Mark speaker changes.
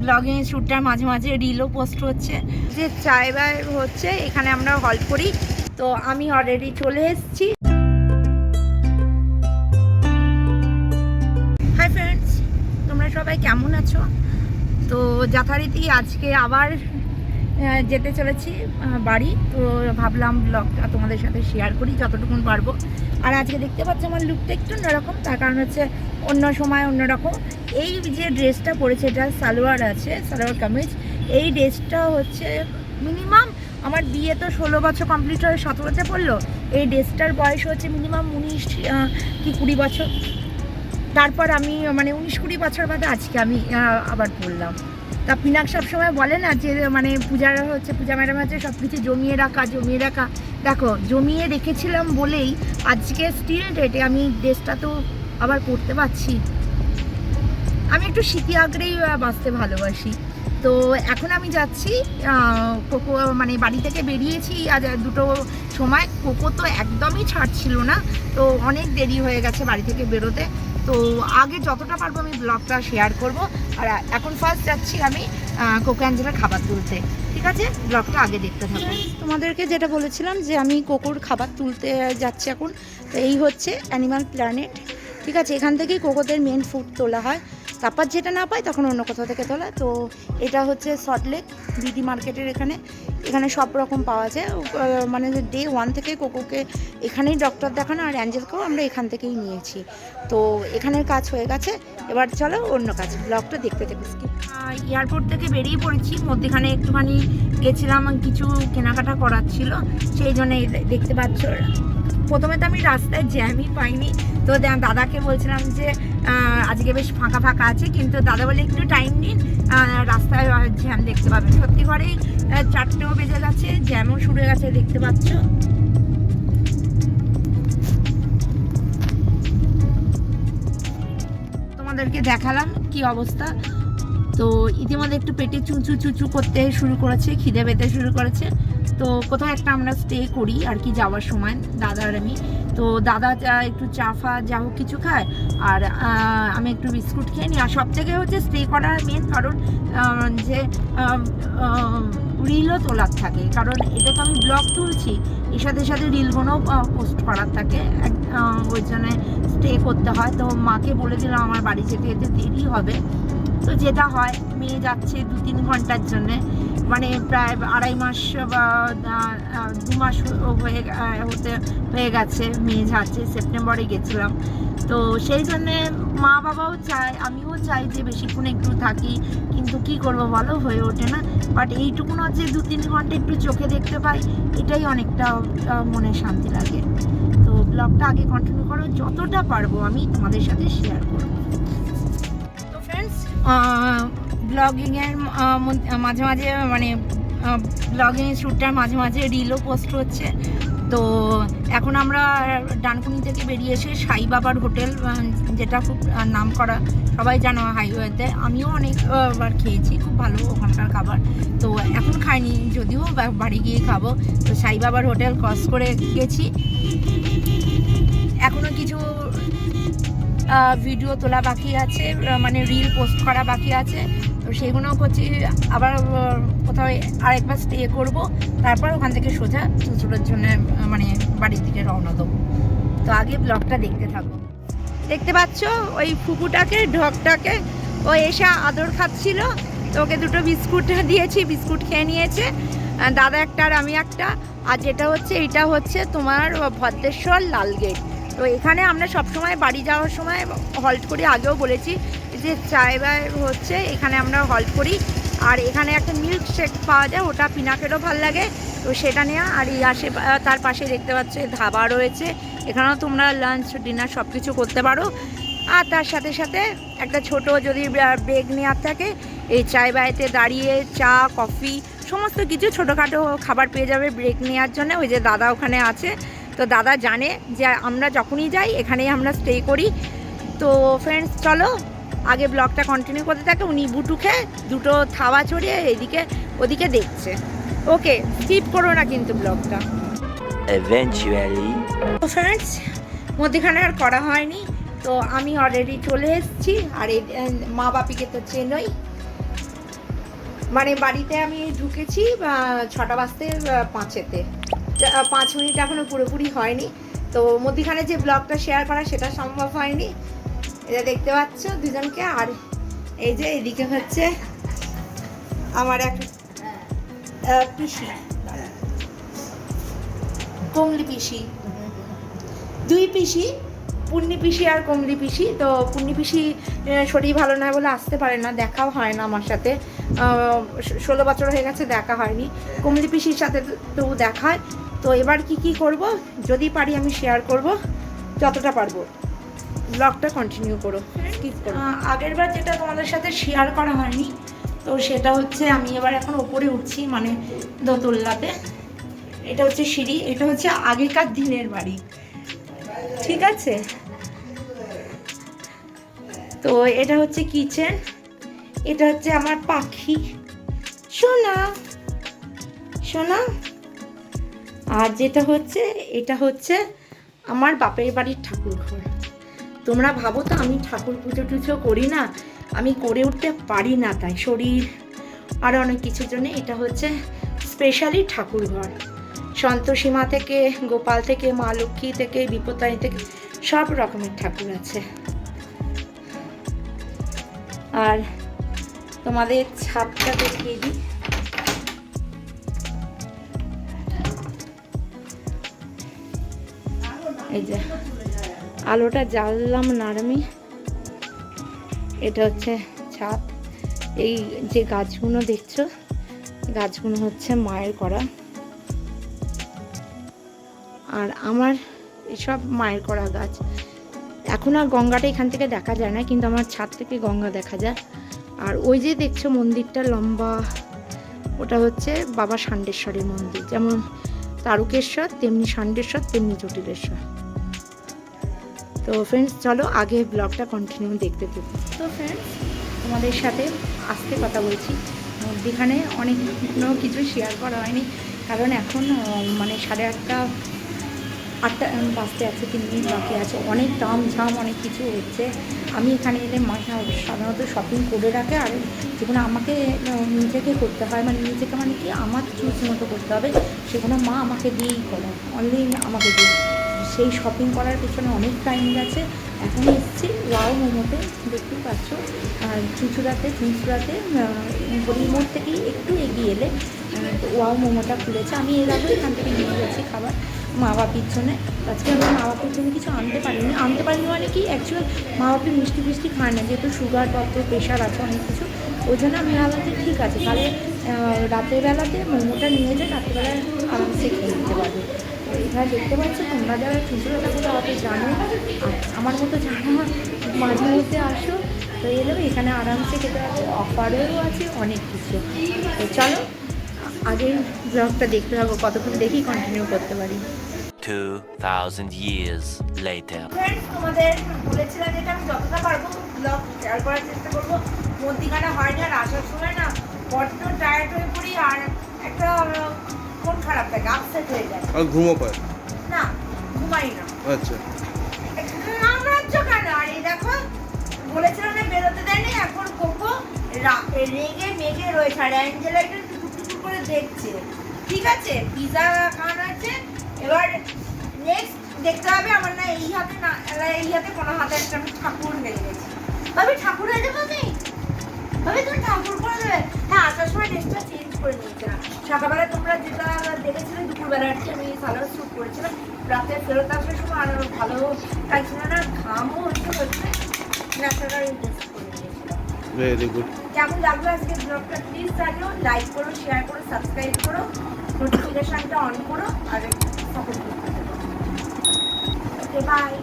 Speaker 1: Blogging শ্যুটটার মাঝে মাঝে রিলও post হচ্ছে। যে চায় বাই হচ্ছে এখানে আমরা হল্ট করি, তো আমি অলরেডি চলে এসেছি। হাই ফ্রেন্ডস, তোমরা সবাই কেমন আছো? তো যথারীতি আজকে আবার যেতে চলেছি বাড়ি, তো ভাবলাম ব্লগটা তোমাদের সাথে শেয়ার করি যতটুকু পারবো। আর আজকে দেখতে পাচ্ছি আমার লুকটা একটু অন্যরকম, তার কারণ হচ্ছে অন্য সময় অন্যরকম। এই যে ড্রেসটা পরেছে, এটা সালোয়ার আছে, সালোয়ার কামিজ। এই ড্রেসটা হচ্ছে মিনিমাম আমার বিয়ে তো 16 বছর কমপ্লিট হয়ে 17তে পড়লো। এই ড্রেসটার বয়স হচ্ছে মিনিমাম 19 কি 20 বছর। তারপর আমি মানে 19-20 বছর বাদে আজকে আমি আবার পড়লাম। তা পিনাক সবসময় বলে না যে মানে পূজা ম্যাডাম হচ্ছে সব কিছু জমিয়ে রাখা। দেখো জমিয়ে রেখেছিলাম বলেই আজকে স্টিল ডেটে আমি ড্রেসটা তো আবার করতে পারছি। আমি একটু শীতি আগ্রেই বাঁচতে ভালোবাসি। তো এখন আমি যাচ্ছি কোকো, মানে বাড়ি থেকে বেরিয়েছি আজ 2টো সময়। কোকো তো একদমই ছাড়ছিল না, তো অনেক দেরি হয়ে গেছে বাড়ি থেকে বেরোতে। তো আগে যতটা পারবো আমি ব্লগটা শেয়ার করব। আর এখন ফার্স্ট যাচ্ছি আমি কোকো অ্যাঞ্জেলার খাবার তুলতে। ঠিক আছে, ব্লগটা আগে দেখতে থাকো। তোমাদেরকে যেটা বলেছিলাম যে আমি কোকোর খাবার তুলতে যাচ্ছি এখন। তো এই হচ্ছে অ্যানিমাল প্ল্যানেট। ঠিক আছে, এখান থেকেই কোকোদের মেন ফুড তোলা হয়। তারপর যেটা না পাই তখন অন্য কোথাও থেকে তোলা। তো এটা হচ্ছে সল্টলেক বিডি মার্কেটের এখানে সব রকম পাওয়া যায়। মানে ডে 1 থেকে কোকোকে এখানেই ডক্টর দেখানো, আর অ্যাঞ্জেলকেও আমরা এখান থেকেই নিয়েছি। তো এখানের কাজ হয়ে গেছে, এবার চলো অন্য কাজ, ব্লগটা দেখতে দেখতে। এয়ারপোর্ট থেকে বেরিয়ে পড়েছি, মধ্যেখানে একটুখানি গেছিলাম, কিছু কেনাকাটা করার ছিল, সেই জন্য দেখতে পাচ্ছ। প্রথমে তো আমি রাস্তায় জ্যামই পাইনি, তো দাদাকে বলছিলাম যে আজকে বেশ ফাঁকা ফাঁকা আছে, কিন্তু দাদা বলে একটু টাইম নিন, রাস্তায় জ্যাম দেখতে পাবেন। সত্যি করেই 4টেও বেজে গেছে, জ্যামও শুরু হয়ে গেছে, দেখতে পাচ্ছ। তোমাদেরকে দেখালাম কি অবস্থা। তো ইতিমধ্যে একটু পেটে চুচু করতে শুরু করেছে, খিদে পেতে শুরু করেছে। তো কোথাও একটা আমরা স্টে করি আর কি যাওয়ার সময়, দাদা আর আমি। তো দাদা একটু চা ফা যা হোক কিছু খায়, আর আমি একটু বিস্কুট খেয়ে নিই। আর সব থেকে হচ্ছে স্টে করার মেন কারণ যে রিলও তোলার থাকে, কারণ এটা তো আমি ব্লগ তুলছি, এর সাথে সাথে রিলগুলোও পোস্ট করার থাকে, ওই জন্য স্টে করতে হয়। তো মাকে বলে দিলাম আমার বাড়ি যেতে যেতে দেরি হবে। তো যেটা হয়, মেয়ে যাচ্ছে 2-3 ঘন্টার জন্যে, মানে প্রায় 2.5 মাস বা 2 মাস হয়ে গেছে মেয়ে যাচ্ছে। সেপ্টেম্বরে গেছিলাম। তো সেই জন্যে মা বাবাও চায়, আমিও চাই যে বেশিক্ষণ একটু থাকি, কিন্তু কি করবো বলো, হয়ে ওঠে না। বাট এইটুকুনো যে 2-3 ঘন্টা একটু চোখে দেখতে পাই, এটাই অনেকটা মনে শান্তি লাগে। তো ব্লগটা আগে কন্টিনিউ করো, যতটা পারবো আমি তোমাদের সাথে শেয়ার করবো। ব্লগিংয়ের মাঝে মাঝে মানে ব্লগিং শ্যুটটার মাঝে মাঝে রিলও পোস্ট হচ্ছে। তো এখন আমরা ডানকুনি থেকে বেরিয়ে এসে সাই বাবার হোটেল, যেটা খুব নাম করা, সবাই জানো হাইওয়েতে, আমিও অনেকবার খেয়েছি, খুব ভালো ওখানকার খাবার। তো এখন খাইনি, যদিও বাড়ি গিয়ে খাবো। তো সাই বাবার হোটেল ক্রস করে গেছি। এখনও কিছু ভিডিও তোলা বাকি আছে, মানে রিল পোস্ট করা বাকি আছে। তো সেগুলোও করছি। আবার কোথাও আরেকবার স্টে করব, তারপর ওখান থেকে সোজা চুচুড়োর জন্য মানে বাড়ির দিকে রওনা দেবো। তো আগে ব্লগটা দেখতে থাকো। দেখতে পাচ্ছ ওই ফুপুটাকে, ঢকটাকে, ও এসে আদর খাচ্ছিল। তো ওকে 2টো বিস্কুট দিয়েছি, বিস্কুট খেয়ে নিয়েছে, দাদা একটা আর আমি একটা। আর যেটা হচ্ছে, এটা হচ্ছে তোমার ভদ্রেশ্বর লালগেট। তো এখানে আমরা সবসময় বাড়ি যাওয়ার সময় হল্ট করি, আগেও বলেছি যে চায় বাই হচ্ছে এখানে আমরা হল্ট করি। আর এখানে একটা মিল্ক শেক পাওয়া যায়, ওটা পিনাকেরও ভালো লাগে, তো সেটা নেওয়া। আর এই তার পাশে দেখতে পাচ্ছ ধাবা রয়েছে, এখানেও তোমরা লাঞ্চ ডিনার সব কিছু করতে পারো। আর তার সাথে সাথে একটা ছোট যদি ব্রেক নেওয়ার থাকে, এই চায় বাইতে দাঁড়িয়ে চা কফি সমস্ত কিছু ছোটোখাটো খাবার পেয়ে যাবে ব্রেক নেওয়ার জন্য। ওই যে দাদা ওখানে আছে, তো দাদা জানে যে আমরা যখনই যাই এখানেই আমরা স্টে করি। তো ফ্রেন্ডস চলো আগে ব্লগটা কন্টিনিউ করতে থাকে। উনি বুটু খেয়ে 2টো থাবা ছড়িয়ে এদিকে ওদিকে দেখছে। ওকে, স্কিপ করো না কিন্তু ব্লগটা। তো ফ্রেন্ডস, মধ্যেখানে আর করা হয়নি, তো আমি অলরেডি চলে এসেছি। আর এই মা বাপিকে তো চেনই, মানে বাড়িতে আমি ঢুকেছি 6টা বাজতে 5-এতে, 5 মিনিট এখনো পুরোপুরি হয়নি। তো মধ্যিখানে যে ব্লগটা শেয়ার করা সেটা সম্ভব হয়নি। এটা দেখতে পাচ্ছ দুজনকে। আর এই যে এদিকে হচ্ছে আমার এক পিসি, কমলি পিসি, 2 পিসি, পুণ্যি পিসি আর কমলি পিসি। তো পুণ্যি পিসি শরীর ভালো নয় বলে আসতে পারে না, দেখাও হয় না আমার সাথে, 16 বছর হয়ে গেছে দেখা হয়নি। কমলি পিসির সাথে তো দেখা হয়। তো এবার কি করব, যদি পারি আমি শেয়ার করব যতটা পারবো। ব্লগটা কন্টিনিউ করো, স্কিপ করো। আগের বার যেটা তোমাদের সাথে শেয়ার করা হয়নি, তো সেটা হচ্ছে আমি এবার এখন ওপরে উঠছি, মানে দোতলাতে। এটা হচ্ছে সিঁড়ি, এটা হচ্ছে আগেকার দিনের বাড়ি, ঠিক আছে। তো এটা হচ্ছে কিচেন, এটা হচ্ছে আমার পাখি সোনা সোনা। আর যেটা হচ্ছে এটা হচ্ছে আমার বাপের বাড়ির ঠাকুর ঘর। তোমরা ভাবো তো আমি ঠাকুর পুজো টুজো করি না, আমি করে উঠতে পারি না, তাই শরীর আর অনেক কিছুর জন্য। এটা হচ্ছে স্পেশালি ঠাকুর ঘর, সন্তোষী মা থেকে, গোপাল থেকে, মা লক্ষ্মী থেকে, বিপত্তারিণী থেকে সব রকমের ঠাকুর আছে। আর তোমাদের ছাদটা দেখিয়ে দিই। এই যে আলোটা জ্বাললাম না আমি, এটা হচ্ছে ছাদ। এই যে গাছগুলো দেখছো, গাছগুলো হচ্ছে মায়ের করা। আর আমার এসব মায়ের করা গাছ। এখন আর গঙ্গাটা এখান থেকে দেখা যায় না, কিন্তু আমার ছাদ থেকে গঙ্গা দেখা যায়। আর ওই যে দেখছো মন্দিরটা লম্বা, ওটা হচ্ছে বাবা ষাণ্ডেশ্বরের মন্দির। যেমন তারকেশ্বর তেমনি ষাণ্ডেশ্বর তেমনি জটিলেশ্বর। তো ফ্রেন্ডস চলো আগে ব্লগটা কন্টিনিউ দেখতে দেবো। তো ফ্রেন্ডস তোমাদের সাথে আজকে কথা বলছি, মধ্যিখানে অনেক কিছু শেয়ার করা হয়নি, কারণ এখন মানে 8:30 বাজতে আছে, 3 মিনিট বাকি আছে। অনেক দাম ঝাম অনেক কিছু হচ্ছে। আমি এখানে এলে মা সাধারণত শপিং করে রাখে, আর যেগুলো আমাকে নিজেকে করতে হয়, মানে নিজেকে মানে কি আমার চুজ মতো করতে হবে, সেগুলো মা আমাকে দিয়েই করে, অনলাইন আমাকে দিয়ে। সেই শপিং করার পেছনে অনেক টাইম গেছে। এখন এসেছি ওয়াও মোমোতে, দেখতেই পাচ্ছ চুঁচুড়াতে গড়ির মোড় থেকে একটু এগিয়ে এলে ওয়াও মোমোটা খুলেছে। আমি এর আগে এখান থেকে নিয়ে গেছি খাবার মা বাপির জন্যে। আজকে আমি মা বাপির জন্য কিছু আনতে পারিনি মানে কি অ্যাকচুয়াল মা বাপি মিষ্টি খায় না, যেহেতু সুগার ডক্টর প্রেশার আছে অনেক কিছু। ওই জন্য আমি ভাবলাম যে ঠিক আছে, তাহলে রাতের বেলাতে মোমোটা নিয়ে যায়, রাত্রেবেলায় আরামসে খেয়ে নিতে পারবে। এখানে দেখতে পাচ্ছ তোমরা যারা চুঁচুড়াটা কোথাও অত জানো, আমার মতো জানো, মাঝে মধ্যে আসো, তো এলেও এখানে আরামসে খেতে পারবে, অফারেরও আছে অনেক কিছু। তো চলো আগের ব্লগটা দেখতে পাবো, কতক্ষণ দেখি কন্টিনিউ করতে পারি।
Speaker 2: 2000 years later.
Speaker 1: তোমাদের বলেছিলাম যেটা আমি যতটা পারবো ব্লগ শেয়ার করার চেষ্টা করবো। মধ্যিখানে হয় না, আর আসার সময় না বড্ড টায়ার্ড হয়ে পড়ি, আর একটা মন খারাপ থাকে, আপসেট হয়ে যায়।
Speaker 3: আর ঘুমো পায়
Speaker 1: না, ঘুমাই না।
Speaker 3: আচ্ছা
Speaker 1: আমরা কেন? আর এই দেখো বলেছিলাম না বেরোতে দেয়নি, এখন কোকো রেগে মেগে রয়েছে, আর অ্যাঞ্জেলা একটু টুকটুক করে দেখছে। ঠিক আছে, পিজা খাওয়ানো আছে, এবার নেক্সট দেখতে হবে আমার না এই হাতে, না এই হাতে কোনো হাতে একটা আমি ঠাকুর হয়ে গেছি। ভাবি ঠাকুর হয়ে যাবো আমি, ভাবি তুমি ঠাকুর করে দেবে। হ্যাঁ, আসার সময় ড্রেসটা চেঞ্জ করে নিয়েছিলাম। সকালবেলা তোমরা যেটা দেখেছিলে দুপুরবেলা আমি সালোয়ার স্যুট করেছিলাম, রাতে ফেরত আসার সময় আর ভালো লাগছিল না, ঘামও হচ্ছে ন্যাচারাল ড্রেস করে নিয়েছিলাম।
Speaker 3: Very good.
Speaker 1: কেমন লাগলো আজকে ব্লগটা প্লিজ জানিও, লাইক করো, শেয়ার করো, সাবস্ক্রাইব করো, নোটিফিকেশনটা অন করো, আর সাপোর্ট করতে থাকো। Okay bye.